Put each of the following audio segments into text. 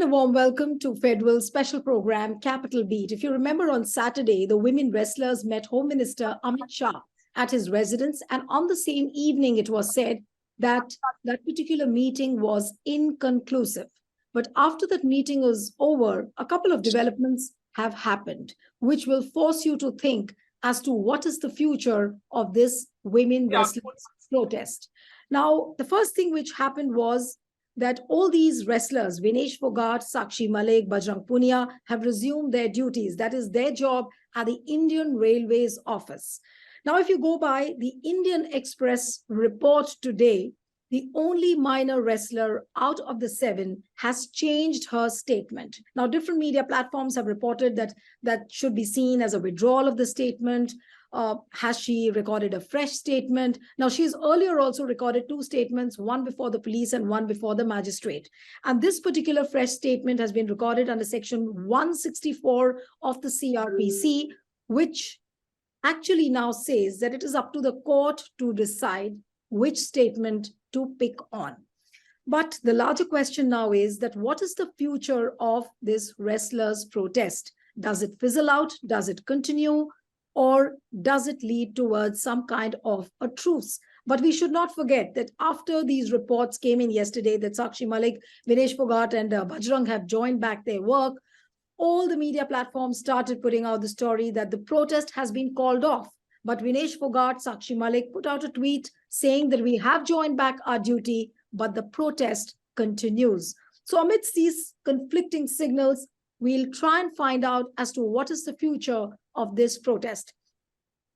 a warm welcome to Federal's special program, Capital Beat. If you remember, on Saturday, the women wrestlers met Home Minister Amit Shah at his residence. And on the same evening, it was said that that particular meeting was inconclusive. But after that meeting was over, a couple of developments have happened, which will force you to think as to what is the future of this women wrestlers protest. Now, the first thing which happened was that all these wrestlers, Vinesh Fogart, Sakshi Malik, Bajrang Punia, have resumed their duties. That is their job at the Indian Railways office. Now, if you go by the Indian Express report today, the only minor wrestler out of the 7 has changed her statement. Now, different media platforms have reported that that should be seen as a withdrawal of the statement. Has she recorded a fresh statement? Now, she's earlier also recorded 2 statements, one before the police and one before the magistrate. And this particular fresh statement has been recorded under section 164 of the CRPC, which actually now says that it is up to the court to decide which statement to pick on. But the larger question now is that what is the future of this wrestlers' protest? Does it fizzle out? Does it continue? Or does it lead towards some kind of a truce? But we should not forget that after these reports came in yesterday that Sakshi Malik, Vinesh Fogart and Bajrang have joined back their work, all the media platforms started putting out the story that the protest has been called off. But Vinesh Fogart, Sakshi Malik put out a tweet saying that we have joined back our duty, but the protest continues. So amidst these conflicting signals, we'll try and find out as to what is the future of this protest.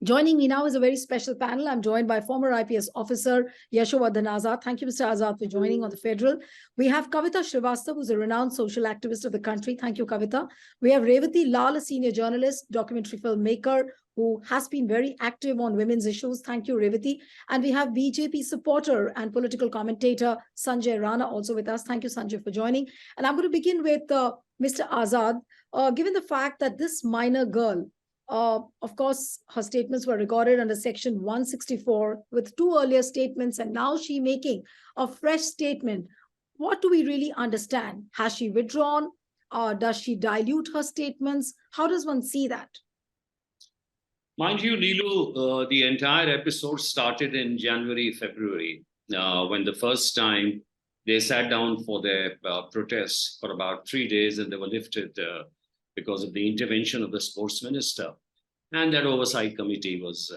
Joining me now is a very special panel. I'm joined by former IPS officer Yashovardhan Azad. Thank you, Mr. Azad, for joining on the Federal. We have Kavita Srivastava, who's a renowned social activist of the country. Thank you, Kavita. We have Revati Lal, a senior journalist, documentary filmmaker, who has been very active on women's issues. Thank you, Revati. And we have BJP supporter and political commentator Sanjay Rana also with us. Thank you, Sanjay, for joining. And I'm going to begin with Mr. Azad. Given the fact that this minor girl, of course, her statements were recorded under section 164 with 2 earlier statements, and now she making a fresh statement. What do we really understand? Has she withdrawn? Does she dilute her statements? How does one see that? Mind you, Neelu, the entire episode started in January, February, when the first time they sat down for their protests for about 3 days, and they were lifted because of the intervention of the sports minister. And that oversight committee was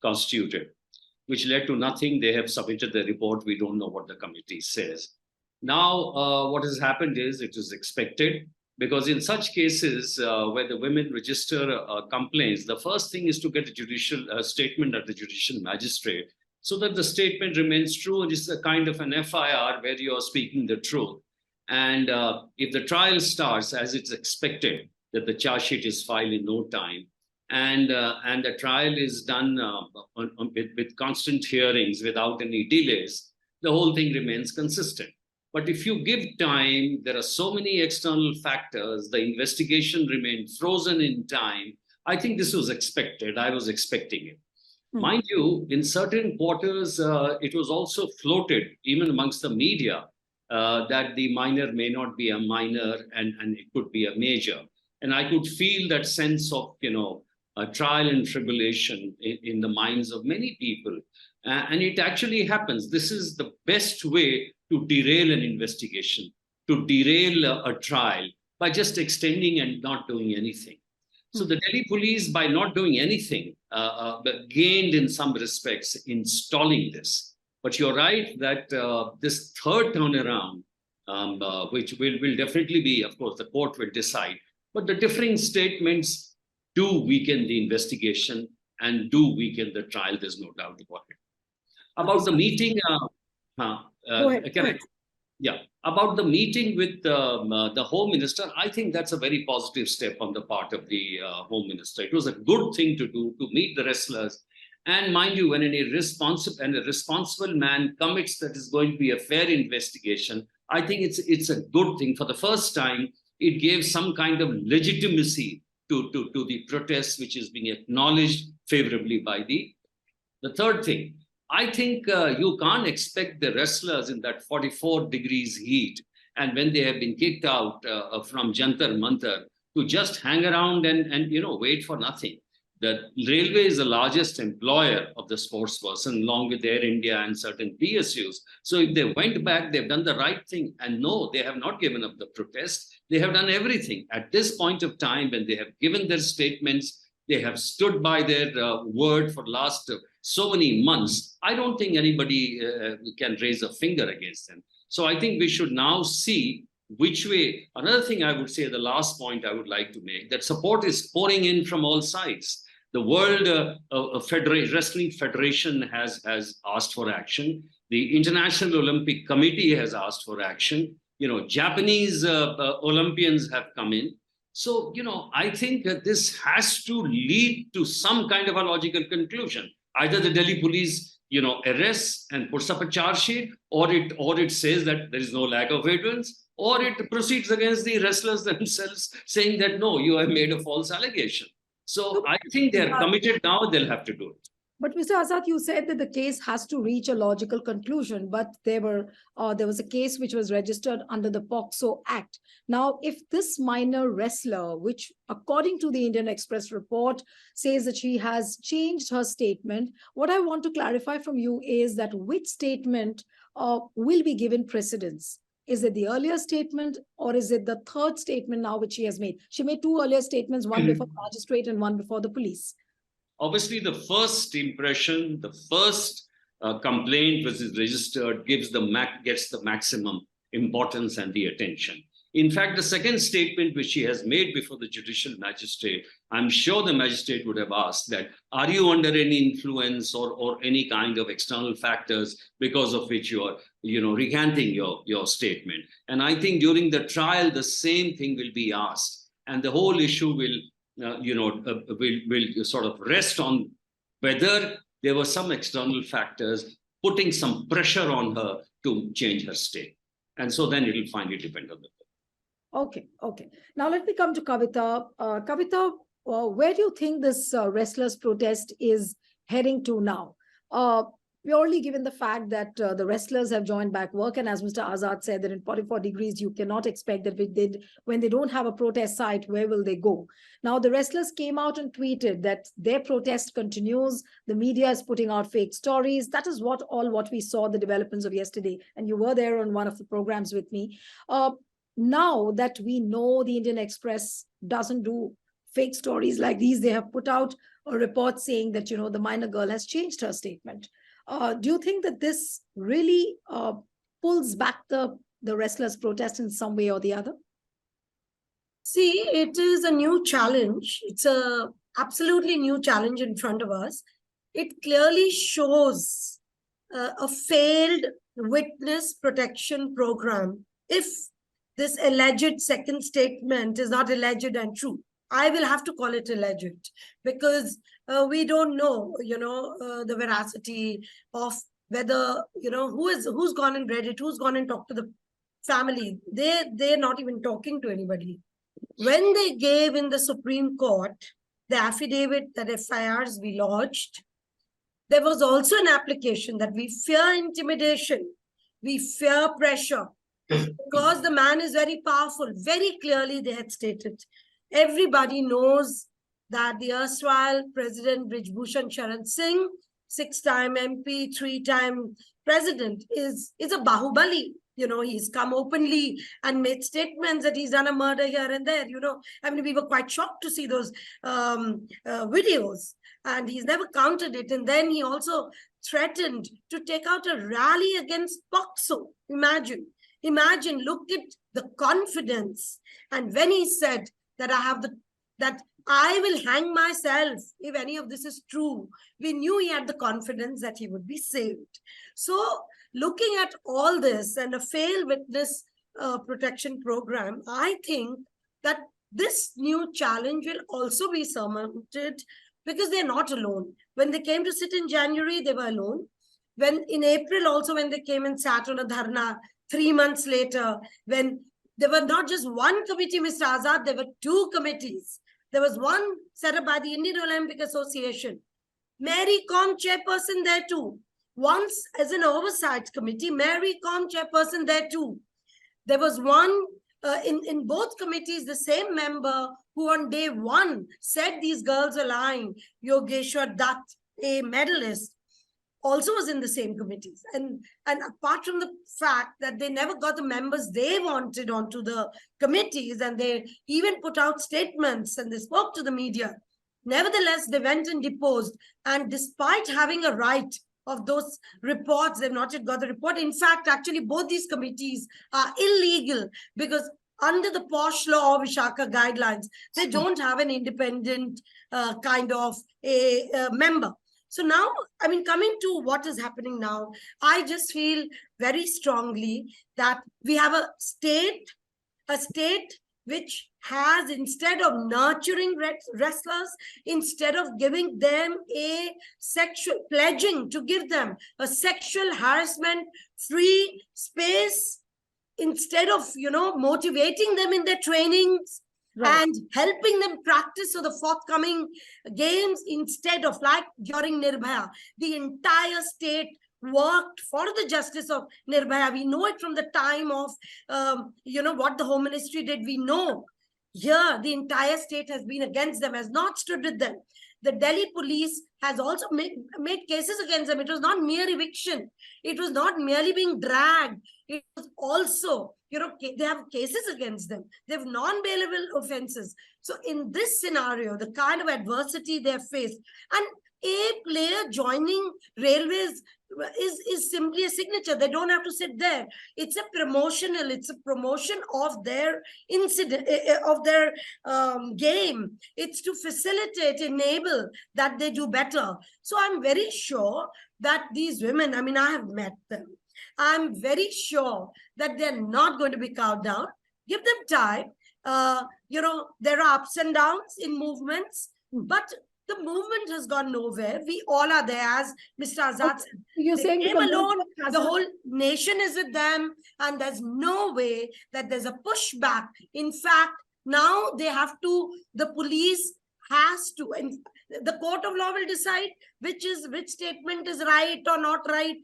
constituted, which led to nothing. They have submitted the report. We don't know what the committee says. Now, what has happened is it is expected, because in such cases where the women register complaints, the first thing is to get a judicial statement at the judicial magistrate, so that the statement remains true and is a kind of an FIR where you are speaking the truth. And if the trial starts as it's expected, that the charge sheet is filed in no time, and the trial is done with constant hearings without any delays, the whole thing remains consistent. But if you give time, there are so many external factors, the investigation remained frozen in time. I think this was expected. I was expecting it. Mind you, in certain quarters, it was also floated, even amongst the media, that the minor may not be a minor and it could be a major. And I could feel that sense of, a trial and tribulation in the minds of many people. And it actually happens. This is the best way to derail an investigation, to derail a trial, by just extending and not doing anything. So the Delhi police, by not doing anything, gained in some respects in stalling this. But you're right that this third turnaround, which will definitely be, of course, the court will decide, but the differing statements do weaken the investigation and do weaken the trial. There's no doubt about it. About the meeting, about the meeting with the Home Minister, I think that's a very positive step on the part of the Home Minister. It was a good thing to do, to meet the wrestlers. And mind you, when a responsible man commits that is going to be a fair investigation, I think it's a good thing. For the first time, it gave some kind of legitimacy to the protest, which is being acknowledged favorably by the third thing. I think you can't expect the wrestlers in that 44 degrees heat and when they have been kicked out from Jantar Mantar, to just hang around and wait for nothing. The railway is the largest employer of the sports person, along with Air India and certain PSUs. So if they went back, they've done the right thing. And no, they have not given up the protest. They have done everything. At this point of time, when they have given their statements, they have stood by their word for last so many months. I don't think anybody can raise a finger against them. So I think we should now see which way. Another thing I would say, the last point I would like to make, that support is pouring in from all sides. The World Wrestling Federation has asked for action. The International Olympic Committee has asked for action. Japanese Olympians have come in. So, I think that this has to lead to some kind of a logical conclusion. Either the Delhi police, arrests and puts up a charge sheet, or it says that there is no lack of evidence, or it proceeds against the wrestlers themselves, saying that, no, you have made a false allegation. So I think they are committed now, they'll have to do it. But Mr. Azad, you said that the case has to reach a logical conclusion, but there was a case which was registered under the POCSO Act. Now, if this minor wrestler, which according to the Indian Express report says that she has changed her statement, what I want to clarify from you is that which statement will be given precedence? Is it the earlier statement, or is it the third statement now which she has made? She made two earlier statements, one before the magistrate and one before the police. Obviously, the first impression, the first complaint which is registered gets the maximum importance and the attention. In fact, the second statement which she has made before the judicial magistrate, I'm sure the magistrate would have asked that, are you under any influence or any kind of external factors because of which you are, recanting your statement? And I think during the trial, the same thing will be asked. And the whole issue will sort of rest on whether there were some external factors putting some pressure on her to change her state. And so then it will finally depend on the court. Okay. Now let me come to Kavita. Kavita, where do you think this wrestlers' protest is heading to now? Purely given the fact that the wrestlers have joined back work, and as Mr. Azad said, that in 44 degrees, you cannot expect that when they don't have a protest site, where will they go? Now, the wrestlers came out and tweeted that their protest continues. The media is putting out fake stories. That is what we saw, the developments of yesterday. And you were there on one of the programs with me. Now that we know the Indian Express doesn't do fake stories like these, they have put out a report saying that, the minor girl has changed her statement. Do you think that this really pulls back the wrestlers' protest in some way or the other? See, it is a new challenge. It's a absolutely new challenge in front of us. It clearly shows a failed witness protection program. If this alleged second statement is not alleged and true, I will have to call it alleged, because we don't know, the veracity of whether, who's gone and read it, who's gone and talked to the family. They're not even talking to anybody. When they gave in the Supreme Court the affidavit that FIRs we lodged, there was also an application that we fear intimidation, we fear pressure, because the man is very powerful. Very clearly they had stated. Everybody knows that the erstwhile President Brij Bhushan Sharan Singh, 6-time MP, 3-time president, is a Bahubali. He's come openly and made statements that he's done a murder here and there. We were quite shocked to see those videos, and he's never counted it. And then he also threatened to take out a rally against POCSO. Imagine, look at the confidence. And when he said that that I will hang myself if any of this is true, we knew he had the confidence that he would be saved. So looking at all this and a failed witness protection program, I think that this new challenge will also be surmounted, because they're not alone. When they came to sit in January, they were alone. When in April also, when they came and sat on a dharna, 3 months later, when there were not just one committee, Mr. Azad, there were 2 committees. There was one set up by the Indian Olympic Association. Mary Com chairperson there too. Once as an oversight committee, Mary Com chairperson there too. There was one in both committees, the same member who on day one said these girls are lying, Yogeshwar Dutt, a medalist, also was in the same committees. And apart from the fact that they never got the members they wanted onto the committees, and they even put out statements and they spoke to the media, nevertheless, they went and deposed. And despite having a right of those reports, they've not yet got the report. In fact, actually, both these committees are illegal because under the posh law of Vishaka guidelines, they don't have an independent kind of a member. So now, I mean, coming to what is happening now, I just feel very strongly that we have a state which has, instead of nurturing wrestlers, instead of giving them a pledging to give them a sexual harassment free space, instead of, motivating them in their trainings, right, and helping them practice for the forthcoming games, instead of, like during Nirbhaya, the entire state worked for the justice of Nirbhaya. We know it from the time of, what the Home Ministry did. We know here the entire state has been against them, has not stood with them. The Delhi police has also made cases against them. It was not mere eviction. It was not merely being dragged. It was also, they have cases against them. They have non-bailable offenses. So in this scenario, the kind of adversity they have faced, and a player joining railways is simply a signature. They don't have to sit there. It's a promotion of their incident, of their game. It's to facilitate, enable that they do better. So I'm very sure that these women, I mean, I have met them. I'm very sure that they're not going to be cowed down. Give them time. There are ups and downs in movements, but the movement has gone nowhere. We all are there, as Mr. Azad said. You're saying they came alone, the whole nation is with them, and there's no way that there's a pushback. In fact, now the police has to, and the court of law will decide which statement is right or not right.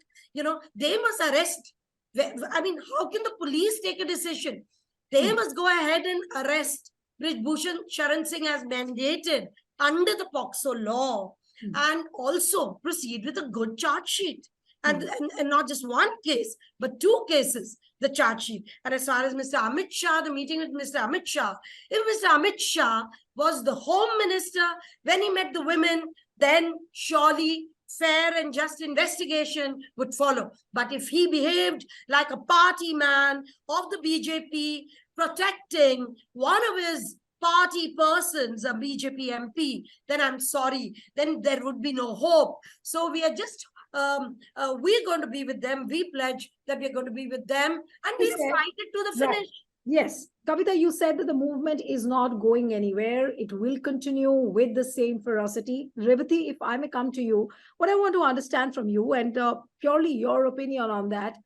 They must arrest. I mean, how can the police take a decision? They must go ahead and arrest Brij Bhushan Sharan Singh as mandated under the POCSO law, and also proceed with a good charge sheet. And not just one case, but 2 cases, the charge sheet. And as far as Mr. Amit Shah, the meeting with Mr. Amit Shah, if Mr. Amit Shah was the Home Minister when he met the women, then surely fair and just investigation would follow. But if he behaved like a party man of the BJP, protecting one of his party persons, a BJP MP, then I'm sorry, then there would be no hope. So we are just, we're going to be with them. We pledge that we're going to be with them, and we'll fight it to the finish. Right. Yes. Kavita, you said that the movement is not going anywhere. It will continue with the same ferocity. Revati, if I may come to you, what I want to understand from you, and purely your opinion on that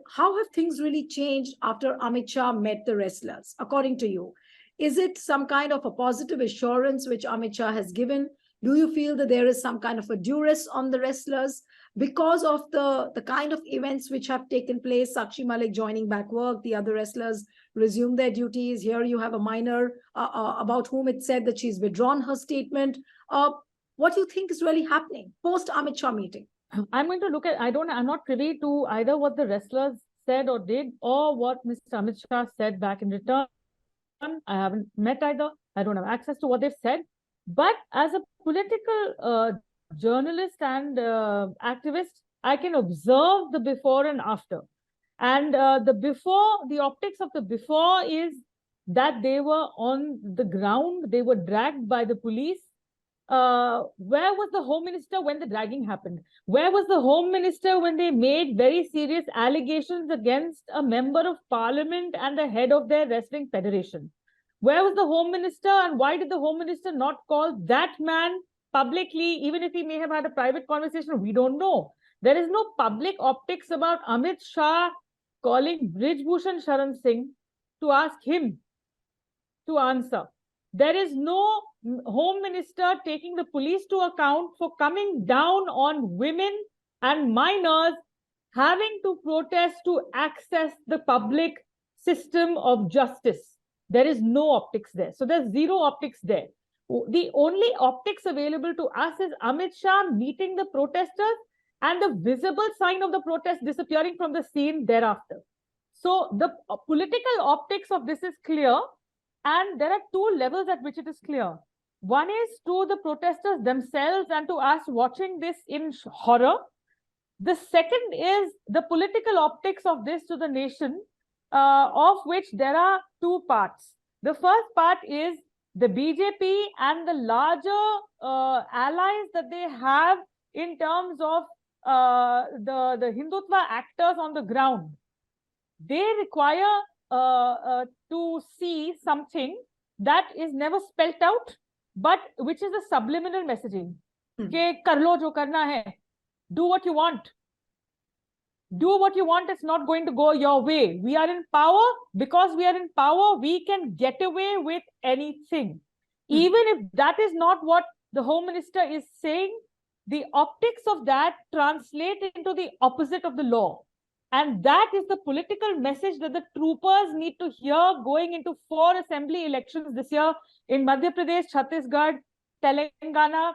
how have things really changed after Amit Shah met the wrestlers, according to you? Is it some kind of a positive assurance which Amit Shah has given? Do you feel that there is some kind of a duress on the wrestlers because of the kind of events which have taken place? Sakshi Malik joining back work, the other wrestlers resume their duties. Here you have a minor about whom it said that she's withdrawn her statement. What do you think is really happening post Amit Shah meeting? I'm going to look at, I'm not privy to either what the wrestlers said or did, or what Mr. Amit Shah said back in return. I haven't met either. I don't have access to what they've said. But as a political journalist and activist, I can observe the before and after. And the optics of the before is that they were on the ground, they were dragged by the police. Where was the Home Minister when the dragging happened? Where was the Home Minister when they made very serious allegations against a member of Parliament and the head of their wrestling federation? Where was the Home Minister, and why did the Home Minister not call that man publicly, even if he may have had a private conversation? We don't know. There is no public optics about Amit Shah calling Brij Bhushan Sharan Singh to ask him to answer. There is no Home Minister taking the police to account for coming down on women and minors having to protest to access the public system of justice. There is no optics there. So there's zero optics there. The only optics available to us is Amit Shah meeting the protesters and the visible sign of the protest disappearing from the scene thereafter. So the political optics of this is clear, and there are two levels at which it is clear. One is to the protesters themselves and to us watching this in horror. The second is the political optics of this to the nation, of which there are two parts. The first part is the BJP and the larger allies that they have in terms of the Hindutva actors on the ground. They require to see something that is never spelt out, but which is a subliminal messaging. Ke kar lo jo karna hai. Do what you want. Do what you want. It's not going to go your way. We are in power. Because we are in power, we can get away with anything. Even if that is not what the Home Minister is saying, the optics of that translate into the opposite of the law. And that is the political message that the troopers need to hear going into 4 assembly elections this year in Madhya Pradesh, Chhattisgarh, Telangana,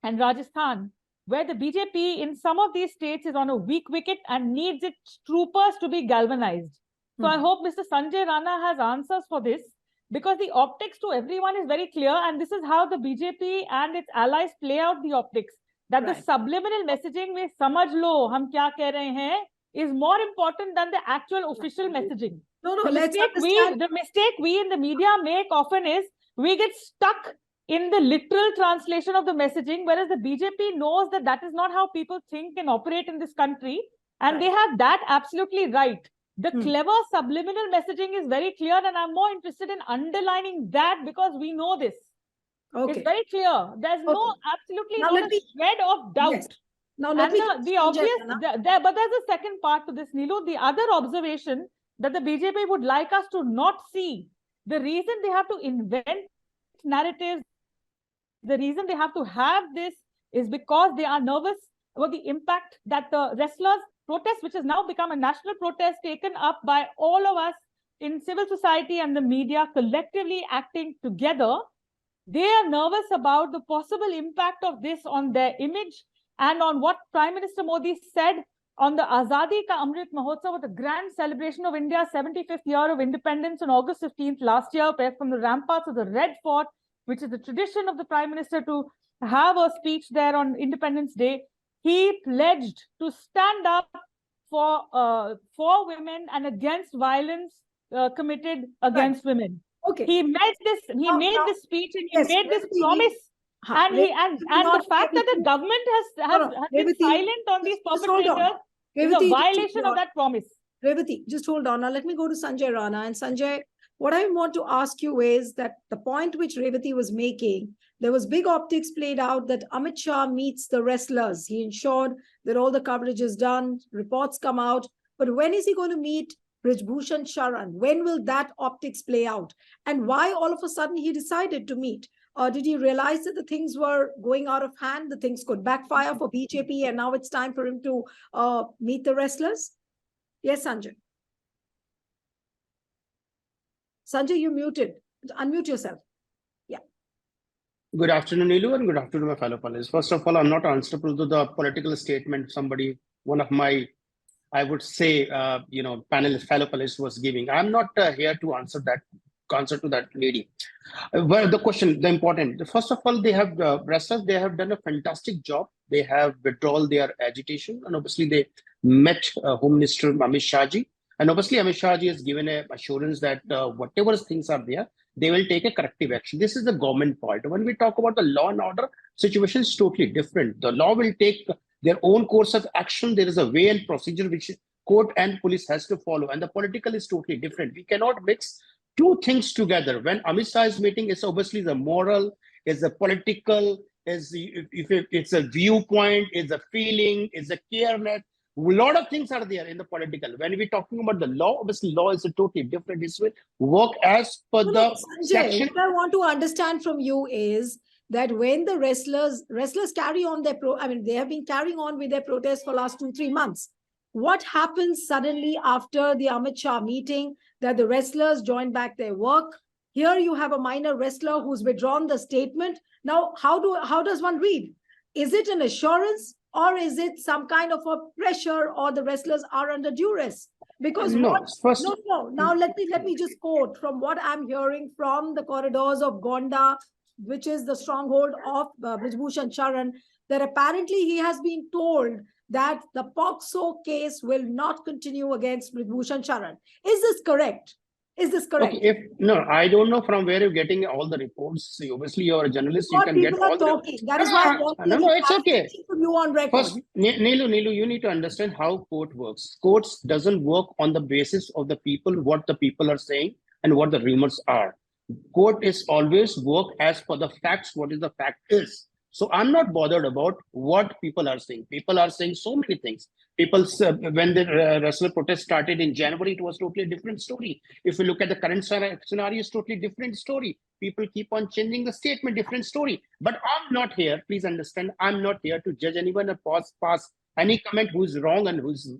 and Rajasthan, where the BJP in some of these states is on a weak wicket and needs its troopers to be galvanized. So I hope Mr. Sanjay Rana has answers for this, because the optics to everyone is very clear, and this is how the BJP and its allies play out the optics. That the subliminal messaging में समझ लो हम क्या कह रहे हैं is more important than the actual official messaging. The mistake we in the media make often is we get stuck in the literal translation of the messaging, whereas the BJP knows that that is not how people think and operate in this country, and they have that absolutely right. The clever subliminal messaging is very clear, and I'm more interested in underlining that because we know this. It's very clear. There's no absolutely not a shred of doubt. Yes. Now let me the obvious, but there's a second part to this, Neelu. The other observation that the BJP would like us to not see, the reason they have to invent narratives, the reason they have to have this is because they are nervous about the impact that the wrestlers' protest, which has now become a national protest taken up by all of us in civil society and the media collectively acting together, they are nervous about the possible impact of this on their image and on what Prime Minister Modi said on the Azadi Ka Amrit Mahotsav, the grand celebration of India's 75th year of independence on August 15th last year, where from the ramparts of the Red Fort, which is the tradition of the Prime Minister to have a speech there on Independence Day, he pledged to stand up for women and against violence committed against women. Okay. He made this. He made this speech and he made this promise. And the fact that the government has been silent on these perpetrators is a violation of that promise. Revati, just hold on. Now let me go to Sanjay Rana. And Sanjay, what I want to ask you is that the point which Revati was making, there was big optics played out that Amit Shah meets the wrestlers. He ensured that all the coverage is done, reports come out. But when is he going to meet Brijbhushan Sharan? When will that optics play out? And why all of a sudden he decided to meet? Did he realize that the things were going out of hand, the things could backfire for BJP, and now it's time for him to meet the wrestlers? Yes, Sanjay. Sanjay, you muted. Unmute yourself. Yeah. Good afternoon, Neelu, and good afternoon, my fellow panelists. First of all, I'm not answerable to the political statement one of my, I would say, fellow panelists was giving. I'm not here to answer to that lady. Well, the question, the important, first of all, they have wrestlers, they have done a fantastic job. They have withdrawn their agitation, and obviously they met Home Minister Amit Shah ji. And obviously Amit Shah ji has given an assurance that whatever things are there, they will take a corrective action. This is the government part. When we talk about the law and order, situation is totally different. The law will take their own course of action. There is a way and procedure which court and police has to follow, and the political is totally different. We cannot mix two things together. When Amit Shah is meeting, it's obviously the moral, it's the political, it's a viewpoint, it's a feeling, it's a careness. A lot of things are there in the political. When we're talking about the law, obviously law is a totally different. It will work as per the section. What I want to understand from you is that when the wrestlers carry on their they have been carrying on with their protests for last 2-3 months. what happens suddenly after the Amit Shah meeting that the wrestlers join back their work? Here you have a minor wrestler who's withdrawn the statement. Now, how does one read? Is it an assurance or is it some kind of a pressure, or the wrestlers are under duress? Because No, first, no. Now let me just quote from what I'm hearing from the corridors of Gonda, which is the stronghold of Brijbhushan Sharan, that apparently he has been told that the POCSO case will not continue against Brijbhushan Sharan. Is this correct? Is this correct? okay, no, I don't know from where you're getting all the reports. See, obviously, you're a journalist. You What can get people are all the. talking. That is why I want No, it's okay. you on record. First, Nilu, you need to understand how court works. Courts doesn't work on the basis of the people, what the people are saying and what the rumors are. Court is always work as per the facts, what is the fact is. So I'm not bothered about what people are saying. People are saying so many things. People, when the wrestler protest started in January, it was totally different story. If you look at the current scenario, it's totally different story. People keep on changing the statement, different story. But I'm not here, please understand, I'm not here to judge anyone or pass any comment who's wrong and who's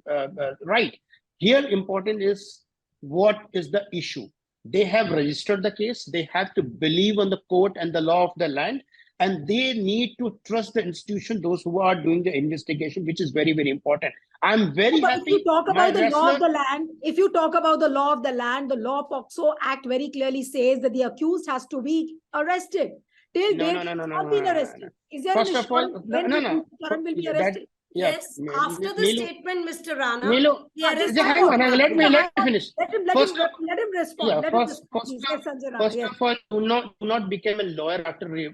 right. Here, important is what is the issue. They have registered the case. They have to believe on the court and the law of the land. And they need to trust the institution, those who are doing the investigation, which is very, very important. I'm very happy. If you talk about the law of the land, if you talk about the law of the land, the Law POCSO Act very clearly says that the accused has to be arrested. Till date, not been arrested. Is there First of all, no. Will be arrested? Yes, after the statement, Mr. Rana, Nilu, hang on, let me finish. Let him respond. Yeah, first of all, do not become a lawyer after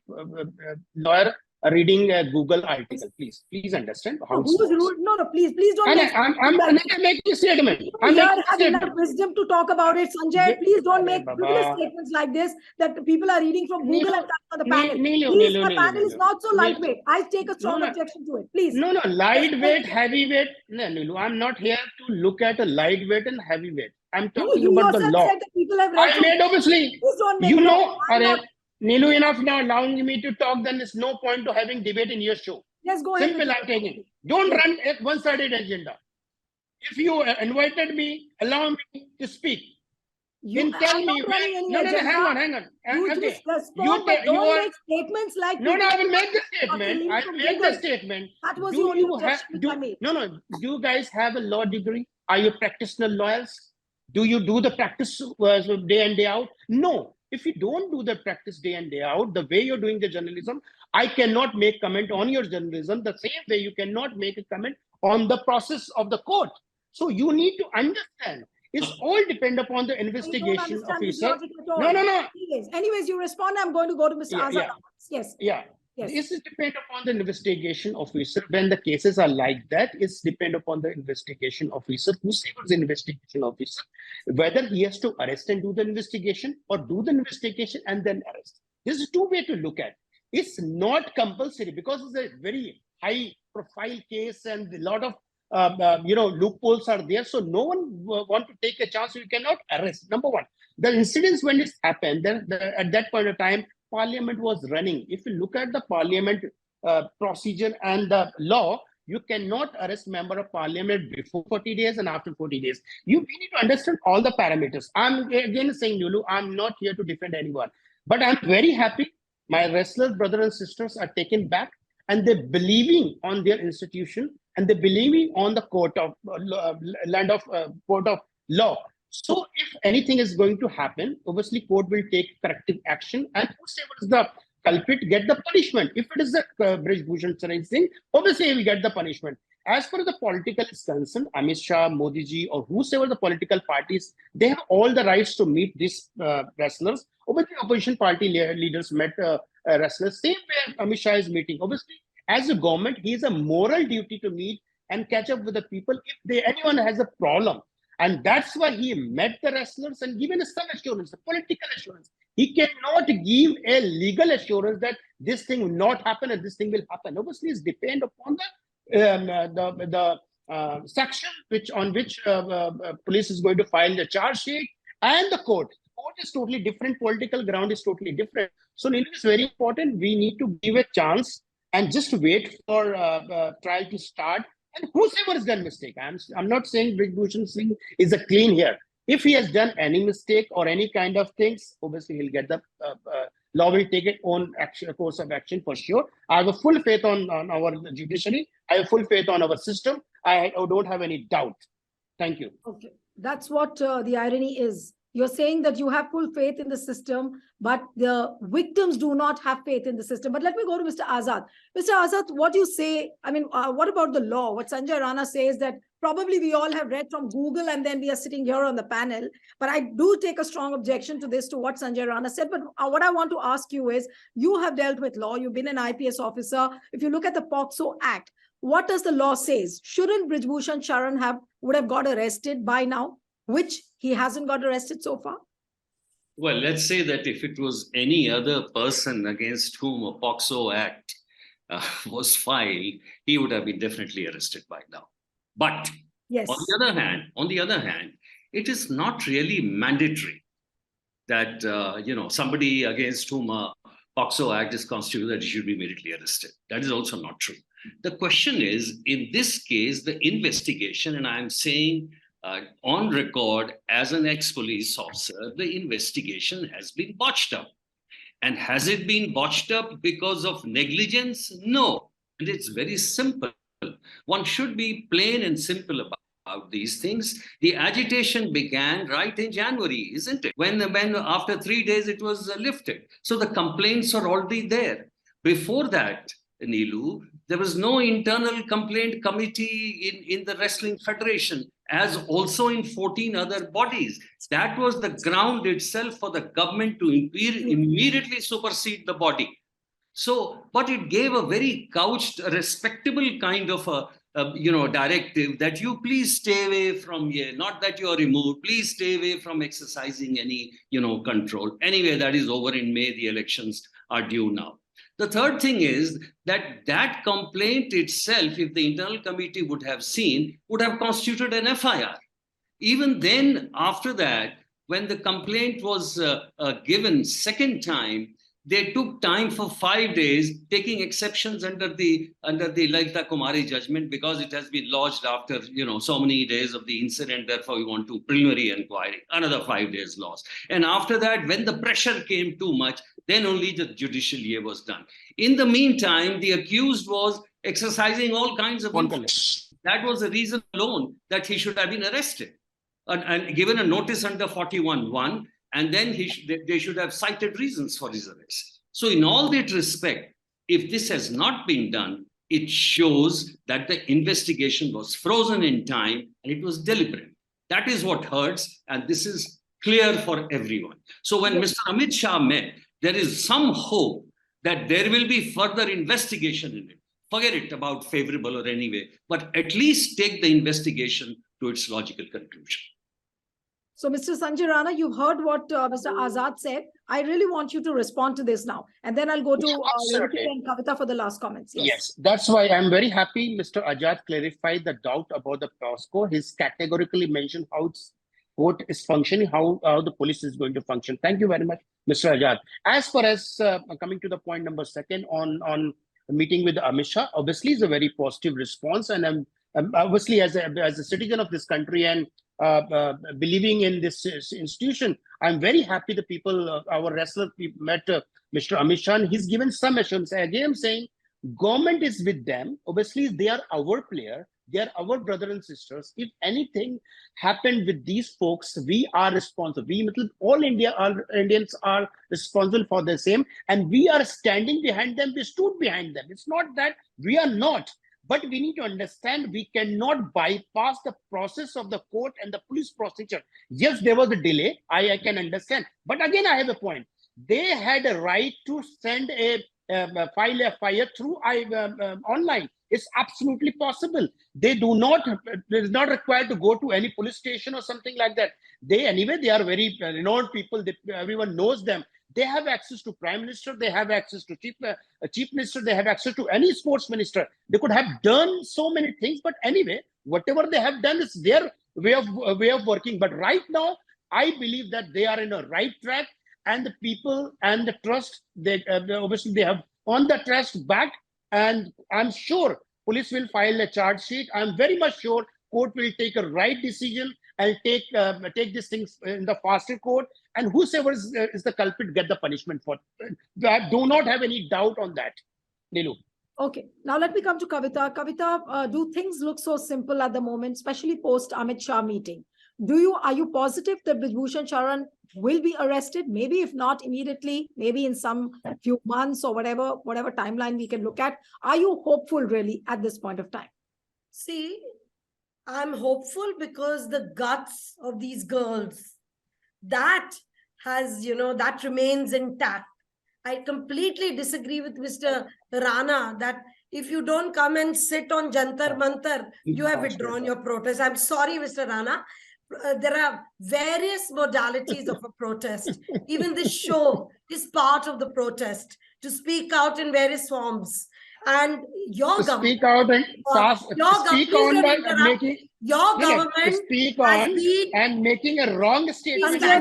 lawyer reading a Google article. Please understand how Who's rude? No, please don't. I'm making a statement. I'm having enough wisdom to talk about it, Sanjay. Please don't make frivolous statements like this that people are reading from Google and on the panel. Please, the panel is not so lightweight. I take a strong objection to it. Please. No, lightweight, heavyweight. No, Nilu, I'm not here to look at a lightweight and heavyweight. I'm talking about the law. Said that people have read I made obviously. You know, Nilu, enough now allowing me to talk, then there's no point to having debate in your show. Yes, go ahead. Simple, I'm taking. Don't run a one-sided agenda. If you invited me, allow me to speak. You tell me. No, hang on. You just respond, but don't make statements like. No, I will make the statement. I will make the statement. That was the only objection I made. No. Do you guys have a law degree? Are you practitioner lawyers? Do you do the practice day in, day out? No. If you don't do the practice day in, day out, the way you're doing the journalism, I cannot make comment on your journalism the same way you cannot make a comment on the process of the court. So you need to understand. It's all depend upon the investigation officer. No. Anyways, you respond. I'm going to go to Mr. Azad. Yes. Yeah. Yes. This is depend upon the investigation officer. When the cases are like that, it's depend upon the investigation officer, whoever the investigation officer, whether he has to arrest and do the investigation or do the investigation and then arrest. This is two ways to look at. It's not compulsory because it's a very high profile case and a lot of loopholes are there. So no one want to take a chance. You cannot arrest. Number one, the incidents when it happened, then at that point of time, Parliament was running. If you look at the Parliament procedure and the law, you cannot arrest member of Parliament before 40 days and after 40 days. We need to understand all the parameters. I'm again saying, Lulu, I'm not here to defend anyone, but I'm very happy. My wrestlers, brothers and sisters are taken back and they're believing on their institution and they're believing on the court of court of law. So if anything is going to happen, obviously court will take corrective action and whoever is the culprit get the punishment. If it is the Brijbhushan Sharan thing, obviously he will get the punishment. As far as the political is concerned, Amit Shah, Modi ji, or whosoever the political parties, they have all the rights to meet these wrestlers. Obviously, opposition party leaders met wrestlers. Same way Amit Shah is meeting. Obviously, as a government, he has a moral duty to meet and catch up with the people if anyone has a problem. And that's why he met the wrestlers and given some assurance, a political assurance. He cannot give a legal assurance that this thing will not happen and this thing will happen. Obviously, it's depend upon the section on which police is going to file the charge sheet and the court. The court is totally different. Political ground is totally different. So, Nilu, is very important. We need to give a chance and just wait for trial to start. And whosoever has done mistake, I'm not saying Bhushan Singh is a clean here. If he has done any mistake or any kind of things, obviously he'll get the law will take its own action, course of action for sure. I have a full faith on our judiciary. I have full faith on our system. I don't have any doubt. Thank you. Okay, that's what the irony is. You're saying that you have full faith in the system, but the victims do not have faith in the system. But let me go to Mr. Azad. Mr. Azad, what do you say? I mean, what about the law? What Sanjay Rana says that probably we all have read from Google and then we are sitting here on the panel. But I do take a strong objection to this, to what Sanjay Rana said. But what I want to ask you is, you have dealt with law. You've been an IPS officer. If you look at the POCSO Act, what does the law say? Shouldn't Brijbhushan Sharan would have got arrested by now, which he hasn't got arrested so far? Well, let's say that if it was any other person against whom a POCSO Act was filed, he would have been definitely arrested by now. But yes, on the other hand, it is not really mandatory that somebody against whom a POCSO Act is constituted that he should be immediately arrested. That is also not true. The question is, in this case, the investigation, and I'm saying on record as an ex-police officer, the investigation has been botched up. And has it been botched up because of negligence? No. And it's very simple. One should be plain and simple about these things. The agitation began right in January, isn't it? When after 3 days it was lifted. So the complaints are already there. Before that, Neelu, there was no internal complaint committee in the Wrestling Federation, as also in 14 other bodies. That was the ground itself for the government to immediately supersede the body. So, but it gave a very couched, respectable kind of a directive that you please stay away from here, not that you are removed, please stay away from exercising any, control. Anyway, that is over in May, the elections are due now. The third thing is that complaint itself, if the internal committee would have seen, would have constituted an FIR. Even then, after that, when the complaint was given second time, they took time for 5 days, taking exceptions under the Lalita Kumari judgment, because it has been lodged after so many days of the incident. Therefore, we want to preliminary inquiry. Another 5 days lost. And after that, when the pressure came too much, then only the judicial year was done. In the meantime, the accused was exercising all kinds of influence. That was the reason alone that he should have been arrested and given a notice under 41(1). And then they should have cited reasons for his arrest. So in all that respect, if this has not been done, it shows that the investigation was frozen in time and it was deliberate. That is what hurts, and this is clear for everyone. So when Mr. Amit Shah met, there is some hope that there will be further investigation in it. Forget it about favorable or anyway, but at least take the investigation to its logical conclusion. So, Mr. Sanjay Rana, you've heard what Mr. Azad said. I really want you to respond to this now. And then I'll go to Revati and Kavita for the last comments. Yes, that's why I'm very happy Mr. Azad clarified the doubt about the POSCO. He's categorically mentioned how its court is functioning, how the police is going to function. Thank you very much, Mr. Azad. As far as coming to the point number second on meeting with Amit Shah, obviously is a very positive response. And I'm obviously as a citizen of this country and believing in this institution, I'm very happy the people, our wrestler met Mr. Amit Shah. He's given some assurance. Again, I'm saying government is with them. Obviously, they are our player. They are our brothers and sisters. If anything happened with these folks, we are responsible. All Indians are responsible for the same. And we are standing behind them. We stood behind them. It's not that we are not. But we need to understand we cannot bypass the process of the court and the police procedure. Yes, there was a delay. I can understand. But again, I have a point. They had a right to send file a FIR through online. It's absolutely possible. It is not required to go to any police station or something like that. They are very renowned people. Everyone knows them. They have access to Prime Minister. They have access to Chief Minister. They have access to any sports minister. They could have done so many things. But anyway, whatever they have done is their way of working. But right now, I believe that they are in a right track, and the people and the trust, obviously they have on the trust back. And I'm sure police will file a charge sheet. I'm very much sure court will take a right decision and take these things in the faster court, and whosoever is the culprit get the punishment for it. I do not have any doubt on that, Nilu. Okay, now let me come to Kavita. Kavita, do things look so simple at the moment, especially post Amit Shah meeting? Are you positive that Bhushan Sharan will be arrested? Maybe if not immediately, maybe in some few months or whatever timeline we can look at. Are you hopeful really at this point of time? See, I'm hopeful because the guts of these girls, that that remains intact. I completely disagree with Mr. Rana that if you don't come and sit on jantar mantar, you have withdrawn your protest. I'm sorry, Mr. Rana. There are various modalities of a protest. Even this show is part of the protest, to speak out in various forms. And your government, speak out and fast, speak on by making your government speak on and making a wrong statement. No,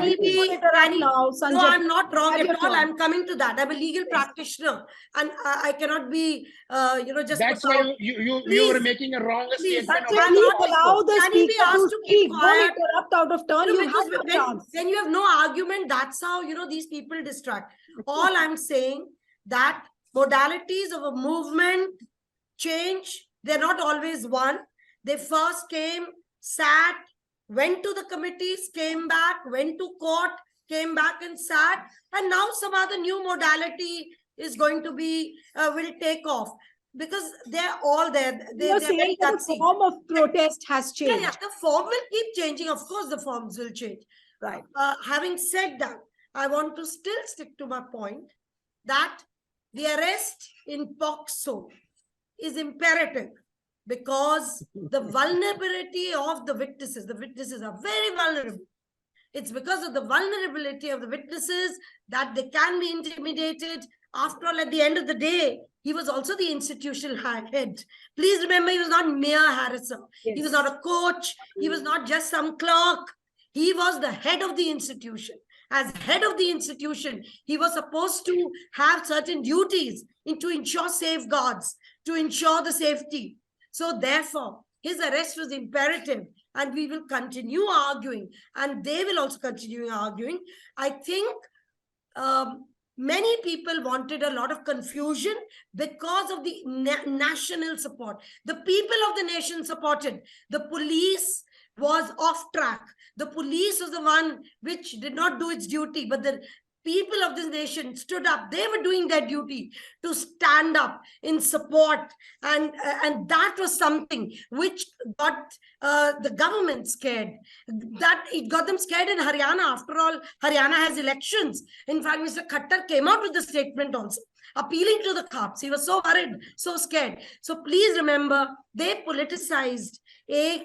I'm not wrong at all. I'm coming to that. I'm a legal practitioner, and I cannot be, just. That's why you were making a wrong statement. Please allow the speaker to speak. Don't interrupt out of turn. When you have no argument, that's how these people distract. All I'm saying that modalities of a movement change. They're not always one. They first came, sat, went to the committees, came back, went to court, came back and sat, and now some other new modality is going to be, will take off. Because they're all there. You're saying that the form of protest has changed. Yeah, the form will keep changing. Of course, the forms will change. Right. Having said that, I want to still stick to my point that the arrest in POCSO is imperative because the vulnerability of the witnesses are very vulnerable. It's because of the vulnerability of the witnesses that they can be intimidated. After all, at the end of the day, he was also the institutional head. Please remember, he was not mere harasser. Yes. He was not a coach. He was not just some clerk. He was the head of the institution. As head of the institution, he was supposed to have certain duties to ensure safeguards, to ensure the safety. So therefore, his arrest was imperative, and we will continue arguing, and they will also continue arguing. I think many people wanted a lot of confusion because of the national support. The people of the nation supported. The police was off track. The police was the one which did not do its duty, but the people of this nation stood up. They were doing their duty to stand up in support, and that was something which got the government scared. That it got them scared in Haryana. After all, Haryana has elections. In fact, Mr. Khattar came out with a statement also, appealing to the cops. He was so worried, so scared. So please remember, they politicized a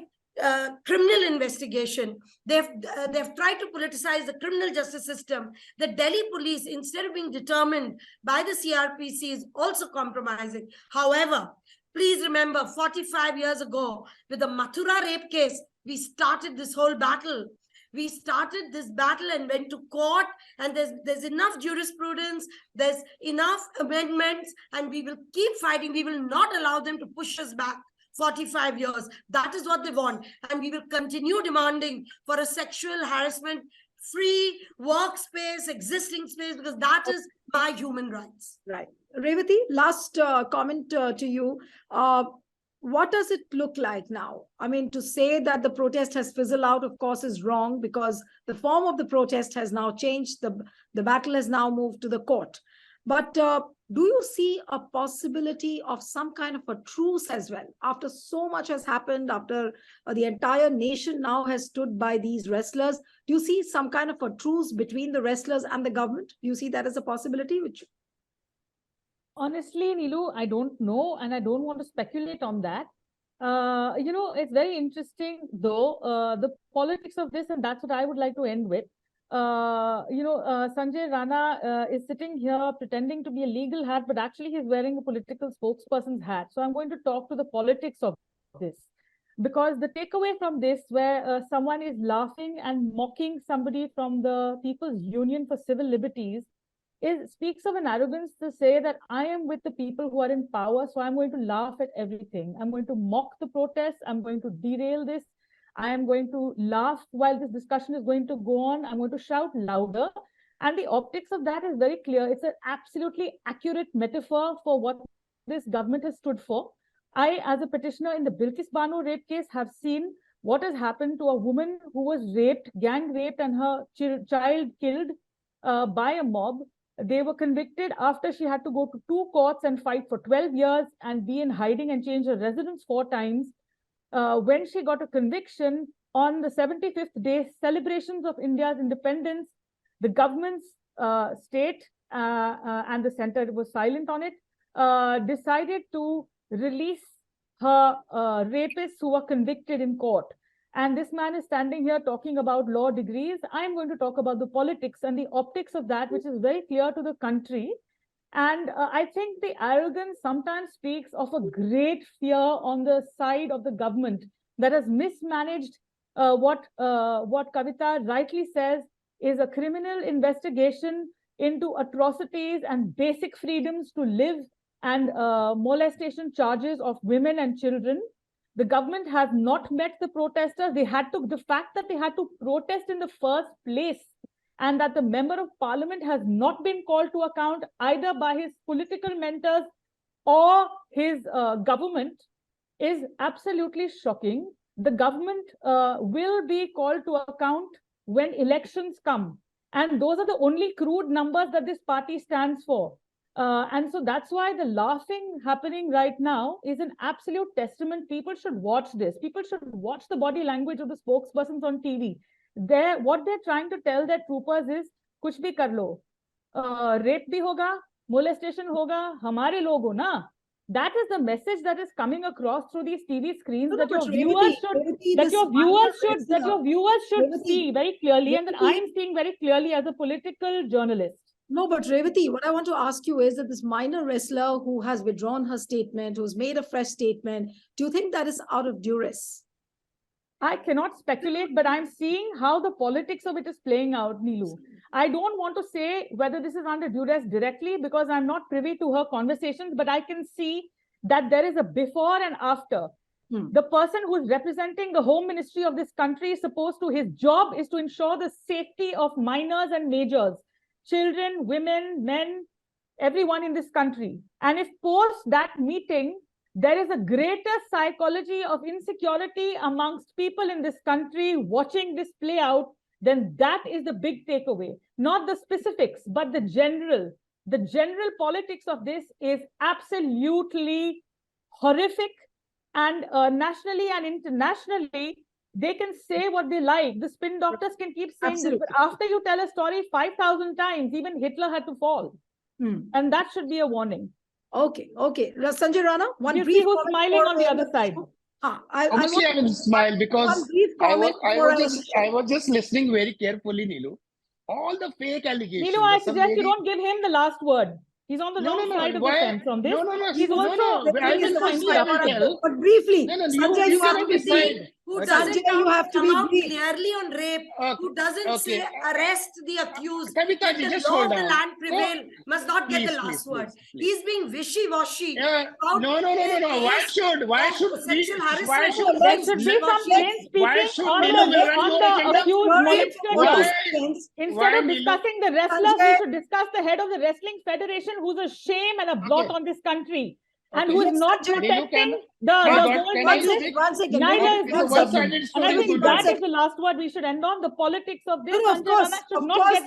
criminal investigation. They've tried to politicize the criminal justice system. The Delhi police, instead of being determined by the CRPC, is also compromising. However, please remember, 45 years ago, with the Mathura rape case, we started this whole battle. We started this battle and went to court, and there's enough jurisprudence, there's enough amendments, and we will keep fighting. We will not allow them to push us back 45 years. That is what they want. And we will continue demanding for a sexual harassment free workspace, existing space, because that is my human rights. Right. Revati, last comment to you. What does it look like now? I mean, to say that the protest has fizzled out, of course, is wrong, because the form of the protest has now changed. The battle has now moved to the court. But do you see a possibility of some kind of a truce as well? After so much has happened, after the entire nation now has stood by these wrestlers, do you see some kind of a truce between the wrestlers and the government? Do you see that as a possibility? Honestly, Nilu, I don't know, and I don't want to speculate on that. It's very interesting, though, the politics of this, and that's what I would like to end with. Sanjay Rana is sitting here pretending to be a legal hat, but actually he's wearing a political spokesperson's hat. So I'm going to talk to the politics of this, because the takeaway from this, where someone is laughing and mocking somebody from the People's Union for Civil Liberties, speaks of an arrogance to say that I am with the people who are in power, so I'm going to laugh at everything. I'm going to mock the protests. I'm going to derail this. I am going to laugh while this discussion is going to go on. I'm going to shout louder. And the optics of that is very clear. It's an absolutely accurate metaphor for what this government has stood for. I, as a petitioner in the Bilkis Bano rape case, have seen what has happened to a woman who was raped, gang raped, and her child killed by a mob. They were convicted after she had to go to 2 courts and fight for 12 years and be in hiding and change her residence 4 times. When she got a conviction on the 75th day celebrations of India's independence, the government's state and the center was silent on it, decided to release her rapists who were convicted in court. And this man is standing here talking about law degrees. I'm going to talk about the politics and the optics of that, which is very clear to the country. And I think the arrogance sometimes speaks of a great fear on the side of the government that has mismanaged what Kavita rightly says is a criminal investigation into atrocities and basic freedoms to live and molestation charges of women and children. The government has not met the protesters. The fact that they had to protest in the first place, and that the member of parliament has not been called to account either by his political mentors or his government, is absolutely shocking. The government will be called to account when elections come. And those are the only crude numbers that this party stands for. And so that's why the laughing happening right now is an absolute testament. People should watch this. People should watch the body language of the spokespersons on TV. What they're trying to tell their troopers is, kuch bhi kar lo. Rape bhi hoga, molestation hoga, hamare log ho na. That is the message that is coming across through these TV screens, that your viewers should see very clearly, and that I'm seeing very clearly as a political journalist. No, but Revati, what I want to ask you is that this minor wrestler who has withdrawn her statement, who's made a fresh statement, do you think that is out of duress? I cannot speculate, but I'm seeing how the politics of it is playing out, Neelu. I don't want to say whether this is under duress directly because I'm not privy to her conversations, but I can see that there is a before and after. The person who is representing the Home Ministry of this country is supposed to, his job is to ensure the safety of minors and majors, children, women, men, everyone in this country. And if post that meeting, there is a greater psychology of insecurity amongst people in this country watching this play out, then that is the big takeaway. Not the specifics, but the general. The general politics of this is absolutely horrific, and nationally and internationally, they can say what they like. The spin doctors can keep saying this, but after you tell a story 5,000 times, even Hitler had to fall. And that should be a warning. Okay. Sanjay Rana, you see who's smiling on the other side. Obviously, I will smile because I was just listening very carefully, Neelu. All the fake allegations. Neelu, I suggest you don't give him the last word. He's on the wrong side of the fence on this. He's also. But briefly, Sanjay, you have to be brief. Who doesn't come out clearly on rape, who doesn't say arrest the accused, let the law of the land prevail, must not get the last word. He's being wishy-washy. No. Why should sexual harassment? There should be some plain speaking on the accused molester. Instead of discussing the wrestlers, we should discuss the head of the Wrestling Federation, who's a shame and a blot on this country. And who is not protecting the once again. Neither is the person. And I think that is the last word we should end on. The politics of this. No, of course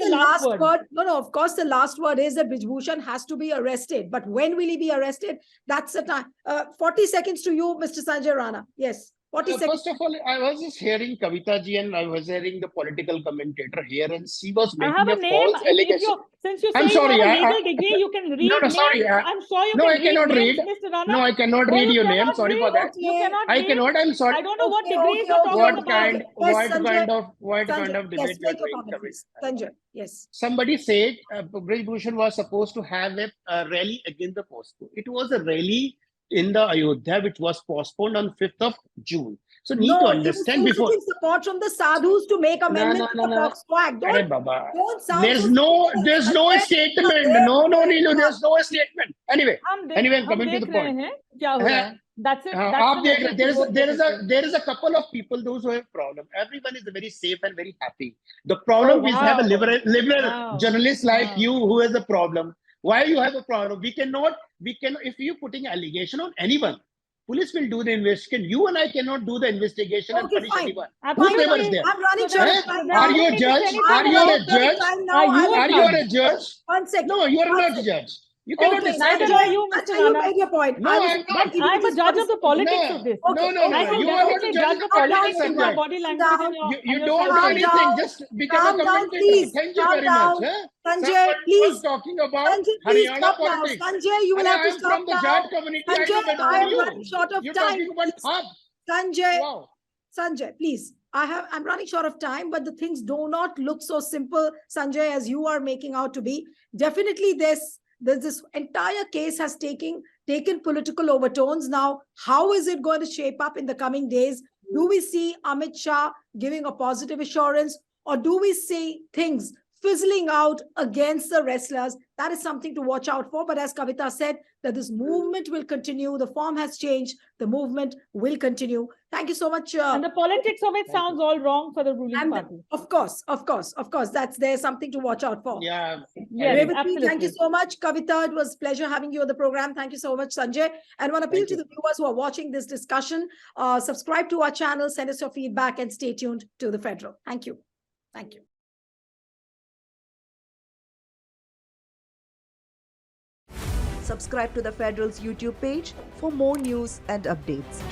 the last word. No, of course the last word is that Brijbhushan has to be arrested. But when will he be arrested? That's the time. 40 seconds to you, Mr. Sanjay Rana. Yes. 40 seconds. First of all, I was just hearing Kavita ji and I was hearing the political commentator here, and she was making a false allegation. Since you say you have a legal degree, you can read. No, sorry. I'm sure you can read. I cannot read. Mr. Rana. No, I cannot read your name. Sorry for that. You cannot I cannot. I'm sorry. I don't know what degrees you're talking about. What kind of debate you are doing, Sanjay, yes. Somebody said Brijbhushan was supposed to have a rally against the postpone. It was a rally in the Ayodhya which was postponed on 5th of June. So need No, to he was understand before. soliciting support from the sadhus to make amendments to the Foxco Act. Arre Baba. Don't sound There's so no Sanjay, statement. Sanjay, No, Neelu, there's no statement. Anyway, हम coming to देख the रहे point. हैं क्या हो रहा है. That's it. That's आप the देख रहे, message. there is a couple of people those who have problem. Everyone is very safe and very happy. The problem Oh, is have a wow. liberal Wow. journalist like Wow. you who has a problem. Why you have a problem? We cannot, if you putting allegation on anyone, police will do the investigation. You and I cannot do the investigation and Okay, punish fine. anyone. Absolutely. Who favors there? I'm running So short then- of time so now. Are you a then judge? anything Are you about- a judge? Now, Are you Are you a judge? 1 second. No, you are One not a second. judge. You cannot Okay, decide. Neither Sanjay, are you, Mr. Sanjay, you Rana. made your point. No, I was I'm not not. giving I'm a this judge of the politics No, of this. no, Okay, no, no. I can You are not definitely a judge judge the of the political politics of your subject. body language and your You and your don't do Calm anything. down. Just become a Calm down, commentator. please. Thank you Calm very down. much. Huh? Sanjay, Somebody please. was talking about Sanjay, please Haryana stop now. politics. Sanjay, you will And have to I'm stop from the now. Jat community. I Sanjay, know better I than am you. running short of You're time. talking about Please. hub. Sanjay, Wow. Sanjay, please. I'm running short of time, but the things do not look so simple, Sanjay, as you are making out to be. Definitely, there's this entire case has taken political overtones. Now, how is it going to shape up in the coming days? Do we see Amit Shah giving a positive assurance, or do we see things fizzling out against the wrestlers? That is something to watch out for. But as Kavita said, that this movement will continue. The form has changed. The movement will continue. Thank you so much. And the politics of it sounds all wrong for the ruling And party. of course, there's something to watch out for. Yeah. Yes, Revati, absolutely. thank you so much. Kavita, it was a pleasure having you on the program. Thank you so much, Sanjay. And I want to appeal Thank to you. the viewers who are watching this discussion. Subscribe to our channel, send us your feedback, and stay tuned to the Federal. Thank you. Thank you. Subscribe to the Federal's YouTube page for more news and updates.